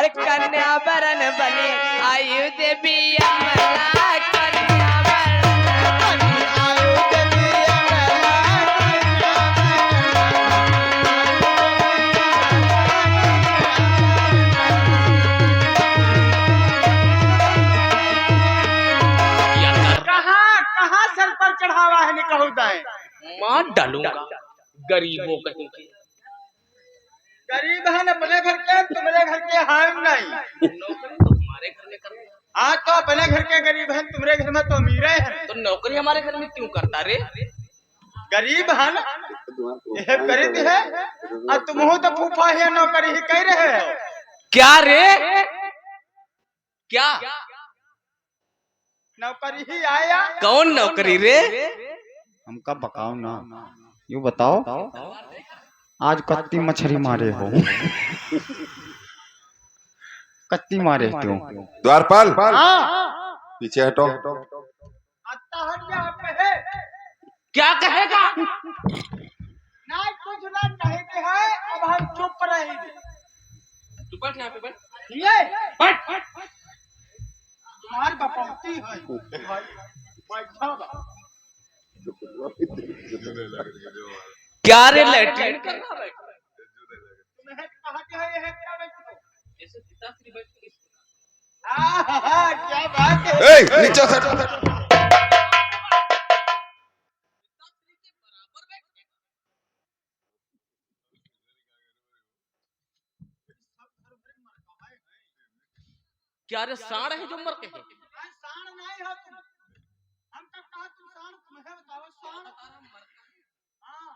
और कन्या वरण बने आयु देवी अमला कन्या वरण आयु देवी कहाँ सर पर चढ़ावा है निकहू दाए मार डालूंगा गरीबों कहीं के। गरीब है ना अपने घर के तुम्हारे घर के हम नहीं नौकरी तो हमारे घर में करते हैं। हाँ तो अपने घर के गरीब हैं तुम्हारे घर में तो अमीर हैं तो नौकरी हमारे घर में क्यों करता रे? गरीब है ना ये गरीब है और तुम हो तो फूफा है नौकरी ही कह रहे हो क्या रे? क्या नौकरी ही आया कौन नौकरी रे? हमका बकाओ ना यूँ बताओ आज कत्ती मछली मारे हो कत्ती मारे क्यों? द्वारपाल हाँ पीछे हटो। आता हट जा कहे क्या कहेगा? ना कुछ ना कहे के है अब हम चुप रहेंगे तू बैठ यहाँ पे बैठ। ये बैठ। तुम्हारी बपौती है बैठा बा। क्या रे लैट्रिन करना बैठ? तुम्हें कहा के है ये क्या बैठो ऐसे पिताश्री बैठ के क्या बात है ए, नीचे हट। क्या रे साड़ है जो मर के है? साण नहीं हो तुम हम कब कहा तुम साण तुम्हें बताओ साण हाँ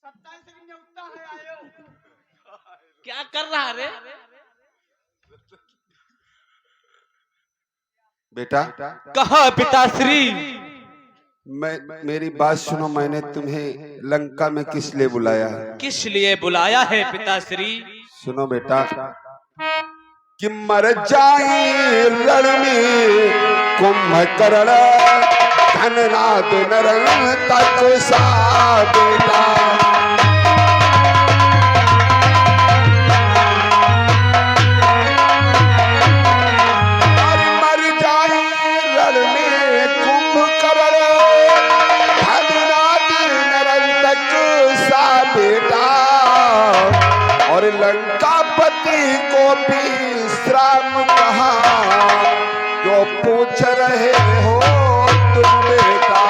सत्ताईस सेकंड में उठता है आयो क्या कर रहा रे? बेटा कहा पिताश्री? मेरी बात सुनो, मैंने तुम्हें लंका में किस लिए बुलाया है? किस लिए बुलाया है पिताश्री? सुनो बेटा कि मर जाए रण में कुंभकर्ण धननाद नरन तक सा बेटा और लंकापति को भी श्राम कहा जो पूछ रहे हो तुम बेटा।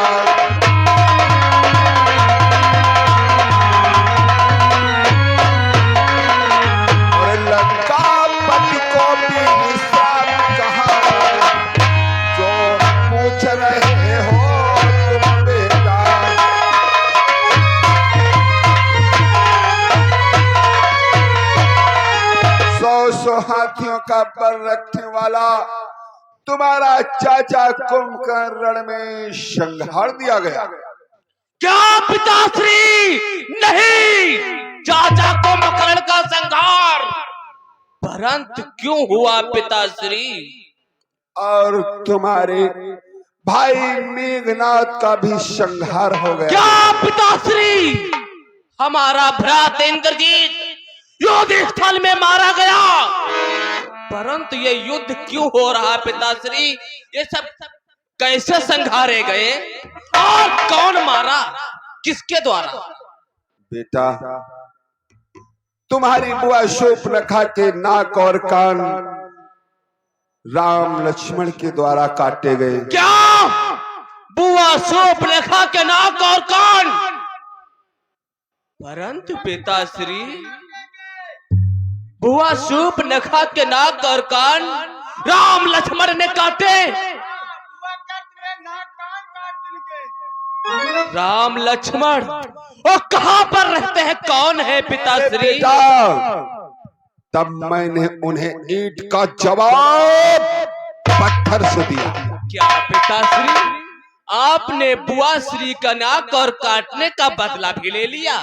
और लंकापति को भी श्राम कहा जो पूछ रहे हो तुम बेटा। सौ हाथियों का बल रखने वाला तुम्हारा चाचा कुंभकर्ण में संहार दिया गया। क्या पिताश्री? नहीं, चाचा कुंभकर्ण का संहार परंतु क्यों हुआ पिताश्री? और तुम्हारे भाई मेघनाथ का भी संहार हो गया। क्या पिताश्री? हमारा भ्रात इंद्रजीत युद्ध स्थल में मारा गया, परंतु ये युद्ध क्यों हो रहा पिताश्री? ये सब कैसे संघारे गए और कौन मारा, किसके द्वारा? बेटा तुम्हारी बुआ शूर्पणखा के नाक और कान राम लक्ष्मण के द्वारा काटे गए। क्या बुआ शूर्पणखा के नाक और कान? परंतु पिताश्री बुआ शूर्पणखा के नाक और कान राम लक्ष्मण ने काटे। राम लक्ष्मण और कहां पर रहते हैं, कौन है पिताश्री? तब मैंने उन्हें ईंट का जवाब पत्थर से दिया। क्या पिताश्री? आपने बुआ श्री का नाक और काटने का बदला भी ले लिया?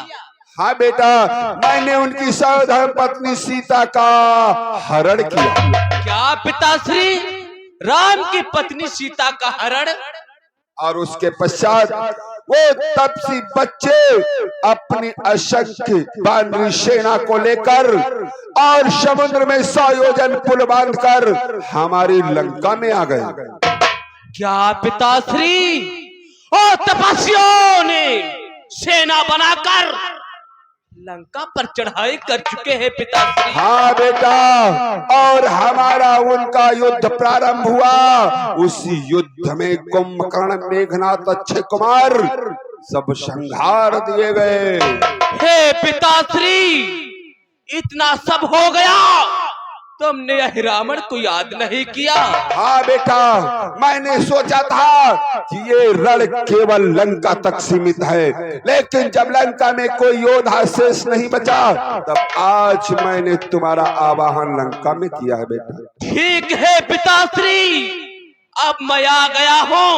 हाँ बेटा, मैंने उनकी सौधर्म पत्नी सीता का हरण किया। क्या पिताश्री? राम की पत्नी सीता का हरण? और उसके पश्चात वो तपसी बच्चे अपनी असंख्य वानरी सेना को लेकर और समुद्र में 100 योजन पुल बांधकर हमारी लंका में आ गए। क्या पिताश्री, और तपस्वियों ने सेना बनाकर लंका पर चढ़ाई कर चुके हैं पिताश्री। हाँ बेटा, और हमारा उनका युद्ध प्रारंभ हुआ। उसी युद्ध में कुंभकर्ण, मेघनाथ, अक्षय कुमार सब संहार दिए गए। हे पिताश्री, इतना सब हो गया, तुमने यह रावण को याद नहीं किया? हाँ बेटा, मैंने सोचा था कि ये रण केवल लंका तक सीमित है, लेकिन जब लंका में कोई योद्धा शेष नहीं बचा, तब आज मैंने तुम्हारा आवाहन लंका में किया है बेटा। ठीक है पिताश्री, अब मैं आ गया हूँ।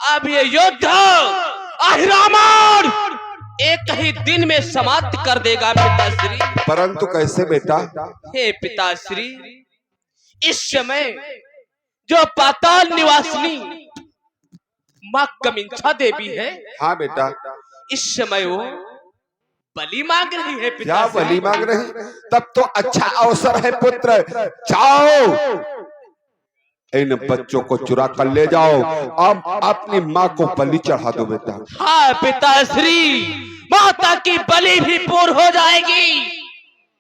अब ये युद्ध रावण एक ही दिन में समाप्त कर देगा पिताश्री। परंतु कैसे बेटा? हे पिताश्री, इस समय जो पाताल निवासिनी माँ कमिंसा देवी है, हाँ बेटा, इस समय वो बलि मांग रही है क्या पिताश्री। बलि मांग रही? तब तो अच्छा अवसर है पुत्र, जाओ इन बच्चों को चुरा कर ले जाओ, अब अपनी माँ को बलि चढ़ा दो बेटा। हाँ पिताश्री, माता की बलि भी पूर्ण हो जाएगी,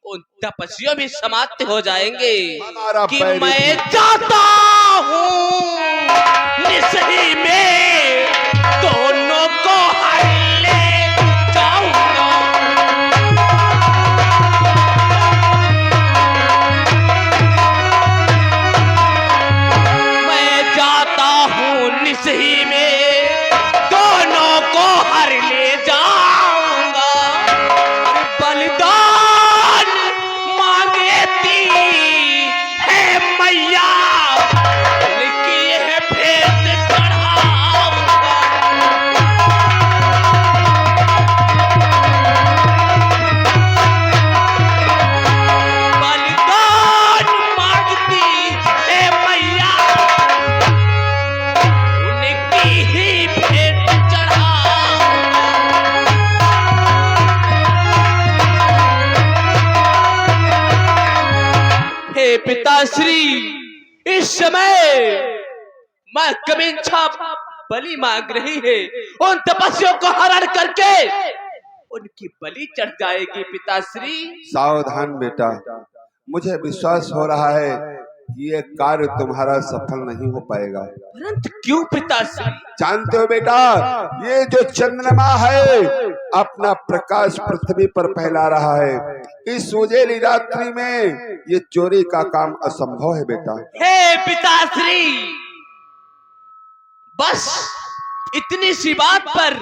उन तपस्वियों भी समाप्त हो जाएंगे कि मैं जाता हूँ निसही में दोनों को हर ले जाऊंगा। मैं जाता हूँ निसही में दोनों को हर ले जाऊंगा। बलिदान मांगती है मैया, उनकी यह भेंट चढ़ाऊंगा। बलिदान मांगती है मैया, उनकी ही भेंट चढ़ाऊंगा। हे पिताश्री, इस समय माँ कमिंसा बलि मांग रही है, उन तपस्वियों को हरण करके उनकी बलि चढ़ जाएगी पिताश्री। सावधान बेटा, मुझे विश्वास हो रहा है कि ये कार्य तुम्हारा सफल नहीं हो पाएगा। परंतु क्यों पिताश्री? जानते हो बेटा, ये जो चंद्रमा है अपना प्रकाश पृथ्वी पर फैला रहा है, इस उजेली रात्रि में ये चोरी का काम असंभव है बेटा। हे पिताश्री, बस इतनी सी बात पर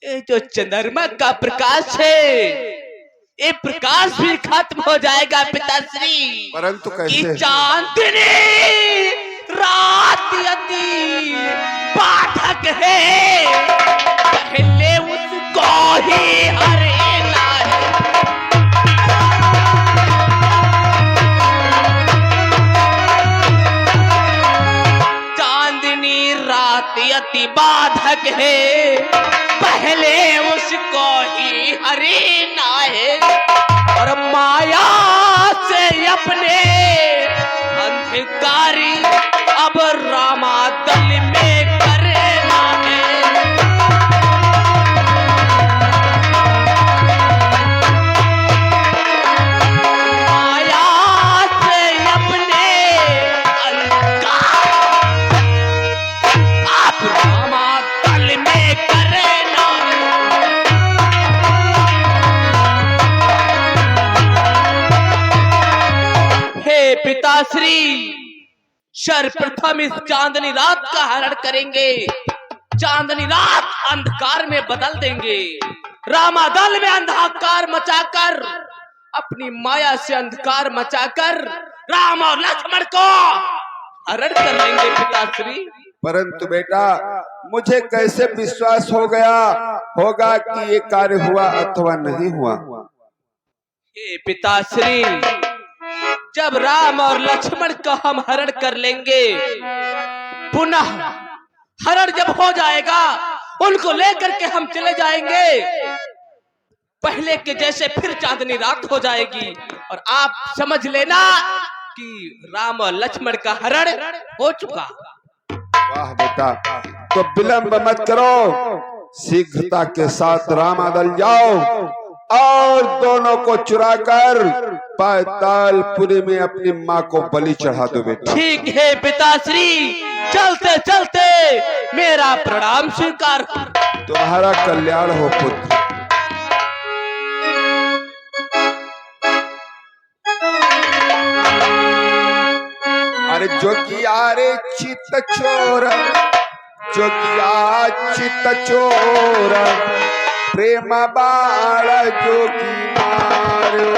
ये जो चंद्रमा का प्रकाश है, ये प्रकाश भी खत्म हो जाएगा पिताश्री। परंतु कि कैसे? चांदनी रात यदि बाधक है, पहले उसको ही हरेना है। चांदनी रात यदि बाधक है, पहले उसको ही हरेना है। और माया से अपने अंधकारी अब रामादल में करना है। माया से अपने अंधकार अब रामादल में करना है। हे पिताश्री, सर्वप्रथम इस चांदनी रात का हरण करेंगे, चांदनी रात अंधकार में बदल देंगे, रामादल में अंधकार मचाकर, अपनी माया से अंधकार मचाकर राम और लक्ष्मण को हरण कर लेंगे पिताश्री। परंतु बेटा, मुझे कैसे विश्वास होगा कि ये कार्य हुआ अथवा नहीं हुआ? हे पिताश्री, जब राम और लक्ष्मण का हम हरण कर लेंगे, पुनः हरण जब हो जाएगा उनको लेकर के हम चले जाएंगे। पहले के जैसे फिर चांदनी रात हो जाएगी और आप समझ लेना कि राम और लक्ष्मण का हरण हो चुका। वाह बेटा, तो विलंब मत करो, शीघ्रता के साथ रामादल जाओ और दोनों को चुराकर पातालपुरी में अपनी माँ को बलि चढ़ा दो बेटा। ठीक है पिताश्री, चलते चलते मेरा प्रणाम स्वीकार। तुम्हारा कल्याण हो पुत्र। अरे जोगिया रे चित चोर, जोगिया चित चोर, प्रेम बाण जोगी मारो।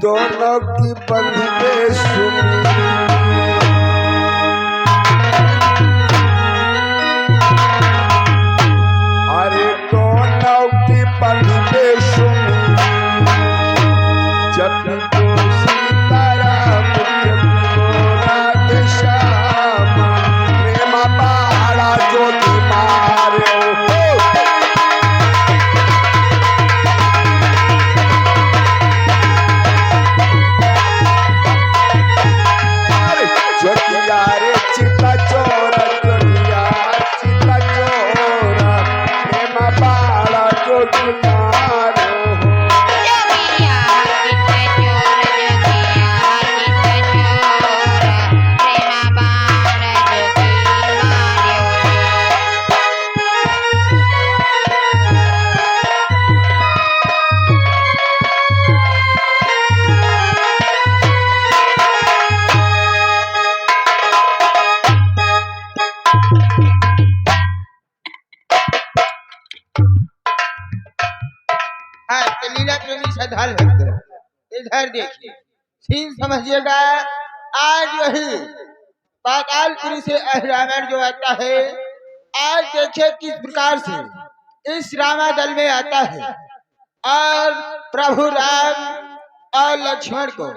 दोनों की बंधे सुनी, अरे दोनों की बंधे सुनी, जब तो सीताराम जब तो राधे श्याम, प्रेम बाड़ा ज्योति मारो। जोगिया रे चिता चोर, जोगिया चिता चोर, प्रेम बाड़ा जोगी मारो। जोगिया चिता चोर, जोगिया चिता चोर, प्रेम बाड़ा जोगी मारो। हाँ, तो लीला प्रेमी श्रद्धाल भक्त इधर देखिए, सीन समझिएगा। आज वही पातालपुरी से रावण जो आता है, आज देखिए किस प्रकार से इस रामादल में आता है और प्रभु राम और लक्ष्मण को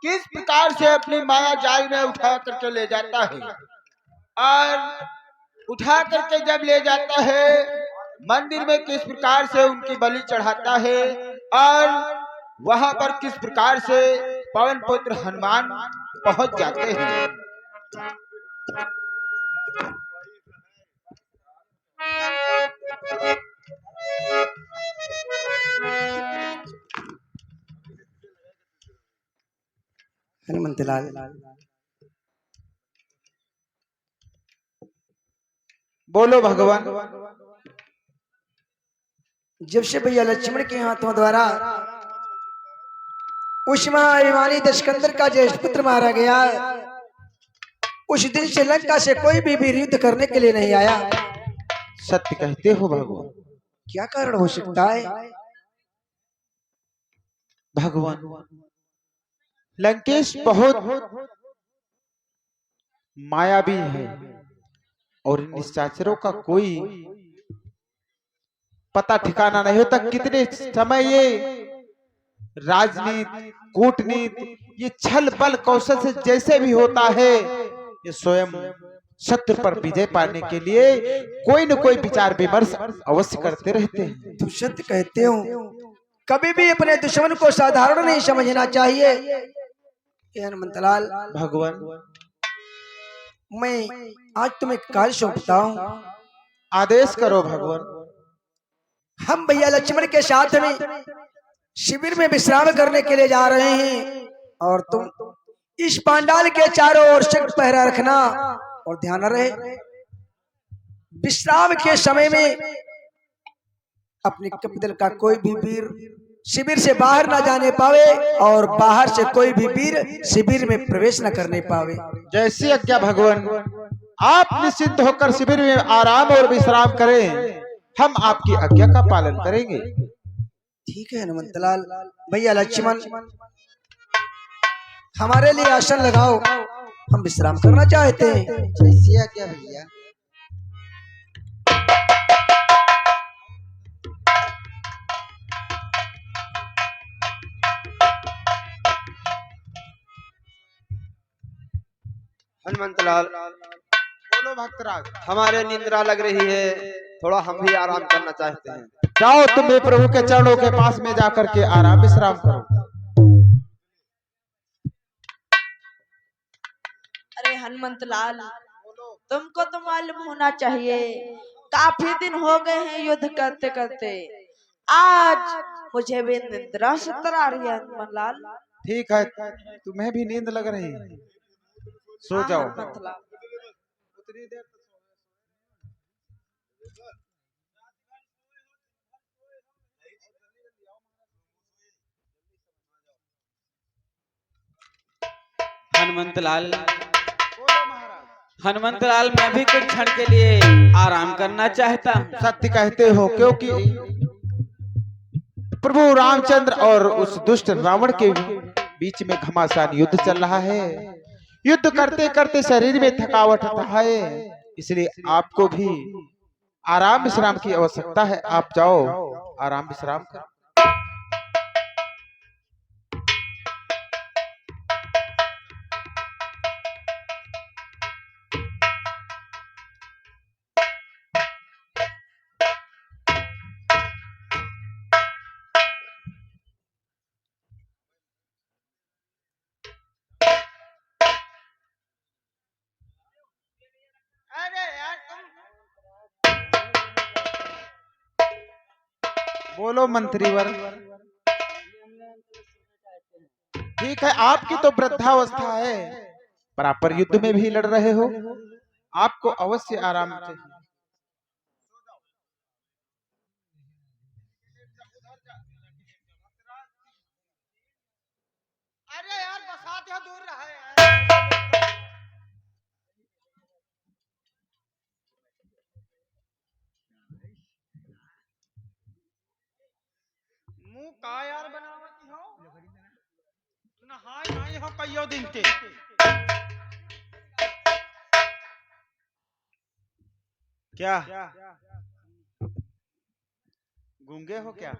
किस प्रकार से अपनी माया जाल में उठा करके ले जाता है और उठा करके जब ले जाता है मंदिर में किस प्रकार से उनकी बलि चढ़ाता है और वहां पर किस प्रकार से पवन पुत्र हनुमान पहुंच जाते हैं। हनुमंतलाल, बोलो भगवान। जब से भैया लक्ष्मण के हाथों द्वारा उस महाअभिमानी दशकंदर का ज्येष्ठ पुत्र मारा गया, उस दिन से लंका से कोई भी युद्ध करने के लिए नहीं आया। सत्य कहते हो भगवान। क्या कारण हो सकता है? भगवान, लंकेश बहुत मायावी है और इन निशाचरों का कोई पता ठिकाना नहीं होता। कितने समय ये राजनीति, कूटनीति, ये छल बल कौशल से जैसे भी होता है, ये स्वयं शत्रु पर विजय पाने के लिए कोई न कोई विचार विमर्श अवश्य करते रहते हैं। तू सत्य कहते हो, कभी भी अपने दुश्मन को साधारण नहीं समझना चाहिए। ये हनुमंतलाल, भगवान, मैं आज तुम्हें कार्य सौंपता हूँ। आदेश करो भगवान। हम भैया लक्ष्मण के साथ में शिविर में विश्राम करने के लिए जा रहे हैं, और तुम इस पांडाल के चारों ओर सख्त पहरा रखना, और ध्यान रहे विश्राम के समय में अपने कपिदल का कोई भी वीर शिविर से बाहर ना जाने पावे, और बाहर से कोई भी वीर शिविर में प्रवेश न करने पावे। जैसी आज्ञा भगवान। आप निश्चिंत होकर शिविर में आराम और विश्राम करें, हम आपकी आज्ञा का पालन करेंगे। ठीक है हनुमंतलाल। भैया लक्ष्मण, हमारे लिए आसन लगाओ, हम विश्राम करना चाहते हैं। जैसी आज्ञा भैया। हनुमंतलाल, बोलो भक्तराज। हमारे निंद्रा लग रही है, थोड़ा हम भी आराम करना चाहते हैं। जाओ, तुम भी प्रभु के चरणों के पास में जाकर के आराम विश्राम करो। अरे हनुमंतलाल, तुमको तो मालूम होना चाहिए, काफी दिन हो गए हैं युद्ध करते करते। आज मुझे भी निद्रा सतर आ रही है हनुमंतलाल। ठीक है, तुम्हें भी नींद लग रही है, सो हाँ, जाओ। हनुमंतलाल। हनुमंतलाल, हनुमंतलाल, मैं भी कुछ क्षण के लिए आराम करना चाहता हूँ। सत्य कहते हो, क्योंकि प्रभु रामचंद्र और उस दुष्ट रावण के बीच में घमासान युद्ध चल रहा है। युद्ध करते करते शरीर में थकावट आता है, इसलिए आपको भी आराम विश्राम की आवश्यकता है। आप जाओ, आराम विश्राम करो। बोलो मंत्रीवर। ठीक है, आपकी तो वृद्धावस्था है, पर आप पर युद्ध में भी लड़ रहे हो, आपको अवश्य आराम चाहिए। अरे यार, बसात यहाँ दूर रहा है। मुंह का यार बनावती हो, नहाय नहीं हो कईयो दिन के। क्या गूंगे हो क्या?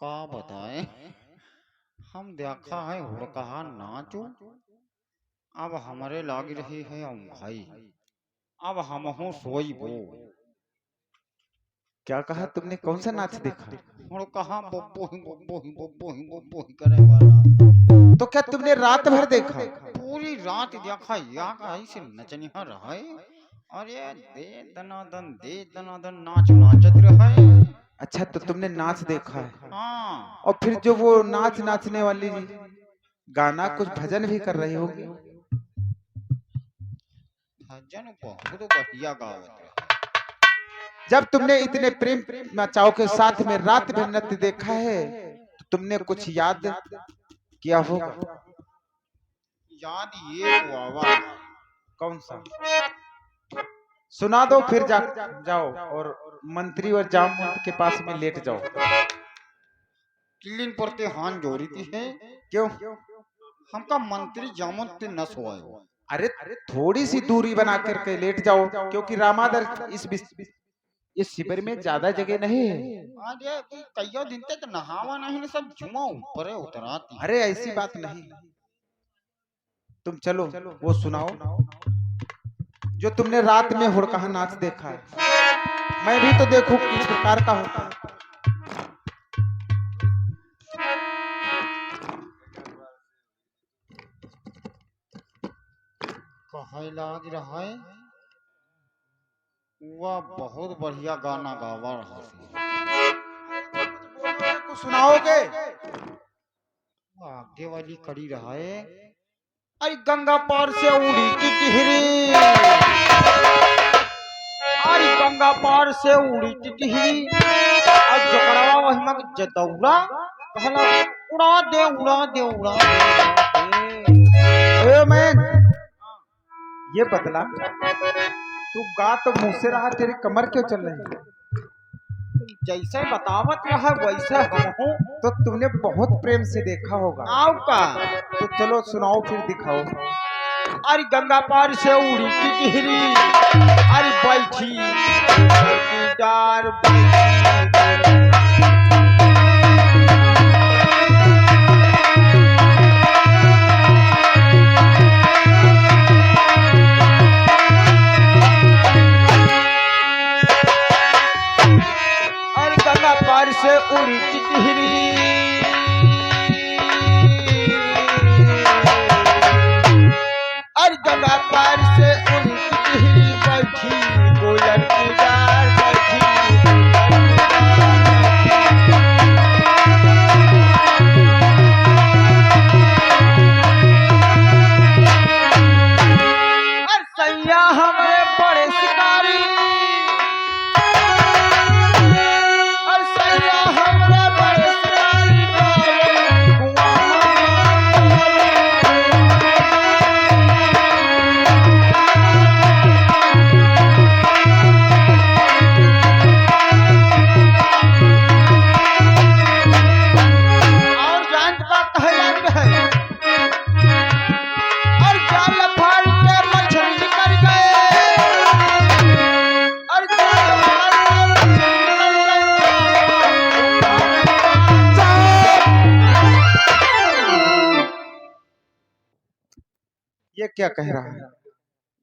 का बताए, हम देखा है और कहा नाचो, अब हमारे लाग रही है हम भाई, अब हम हो सोई बो। क्या कहा तुमने? कौन सा नाच देखा? और कहा बब्बो ही बब्बो ही बब्बो ही बब्बो ही करे वाला। तो क्या तुमने रात भर देखा? पूरी रात देखा, या ऐसे नचनिया रहा है। अरे दे दनादन नाच नाचत रहे। अच्छा, तो तुमने नाच देखा है? हाँ। और फिर जो वो नाच नाचने वाली गाना कुछ भजन भी कर रही होगी। भजन बहुत बढ़िया गावत रहे। जब तुमने इतने प्रेम नाचाओं के साथ में रात भर नृत्य देखा है, तो तुमने कुछ याद किया होगा। याद ये हुआ। कौन सा? सुना दो, फिर जाओ और मंत्री और जामवंत के पास में लेट जाओ। किलिन परते हान जोड़ी थी है। क्यों? हमका मंत्री जामवंत न सोए। अरे थोड़ी सी दूरी बना करके लेट जाओ, क्योंकि रामादर इस शिविर में ज्यादा जगह नहीं है। अरे कईयो दिन तक नहावा नहीं, सब जुआ ऊपर उतराती। अरे ऐसी बात नहीं, तुम चलो वो सुनाओ जो तुमने रात में हुड़कहा नाच देखा है। मैं भी तो देखूं किस प्रकार का होता है। कहे लाग रहा है वह बहुत बढ़िया गाना गावा रहा है। कुछ सुनाओगे? वो आगे वाली कड़ी रहा है। अरे गंगा पार से उड़ी की टिहरी, अरे गंगा पार से उड़ी की टिहरी, और जकड़वा वही मग जदौरा कहला उड़ा दे उड़ा दे उड़ा दे। ए मैं ये बतला, तू गा तो मुंह से रहा, तेरी कमर क्यों चल रही है? जैसे बतावत रहा वैसे हम हूँ, तो तुमने बहुत प्रेम से देखा होगा। आओ का तो चलो सुनाओ फिर दिखाओ। अरे गंगा पार से उड़ी की टिहरी, अरे बैठी डार पार से उड़ी की टिहरी, अरे गंगा पार से उड़ी की टिहरी, बैठी कोयल की डार बैठी। अरे सैया हमारे बड़े शिकारी, ये क्या कह रहा है?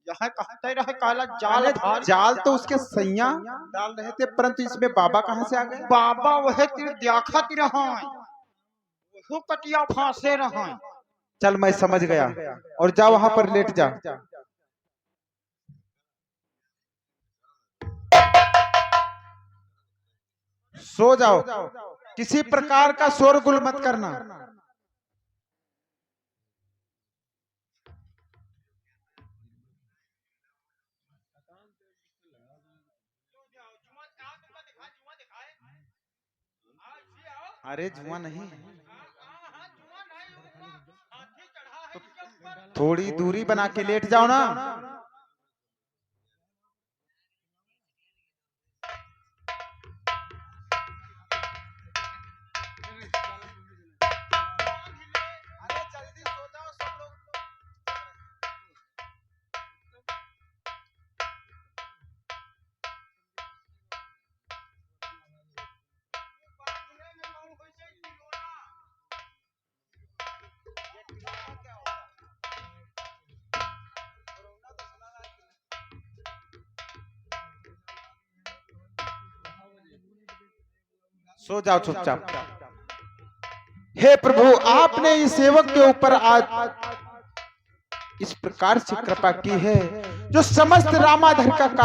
यहाँ कहते रहे काला जाल, जाल तो उसके सैया डाल रहे थे, परंतु इसमें बाबा कहाँ से आ गए? बाबा वह तेरे देखा ती रहा, वो कटिया फांसे रहा। चल मैं समझ गया, और जा वहां पर लेट जा। सो जाओ, किसी प्रकार का शोरगुल मत करना। अरे जुआ नहीं, तो थोड़ी दूरी बना के लेट जाओ ना। अरे जल्दी सो जाओ सब लोग। सो जाओ चुपचाप। हे प्रभु, आपने इस सेवक के ऊपर आज इस प्रकार से कृपा की है जो समस्त रामाधर का कार्य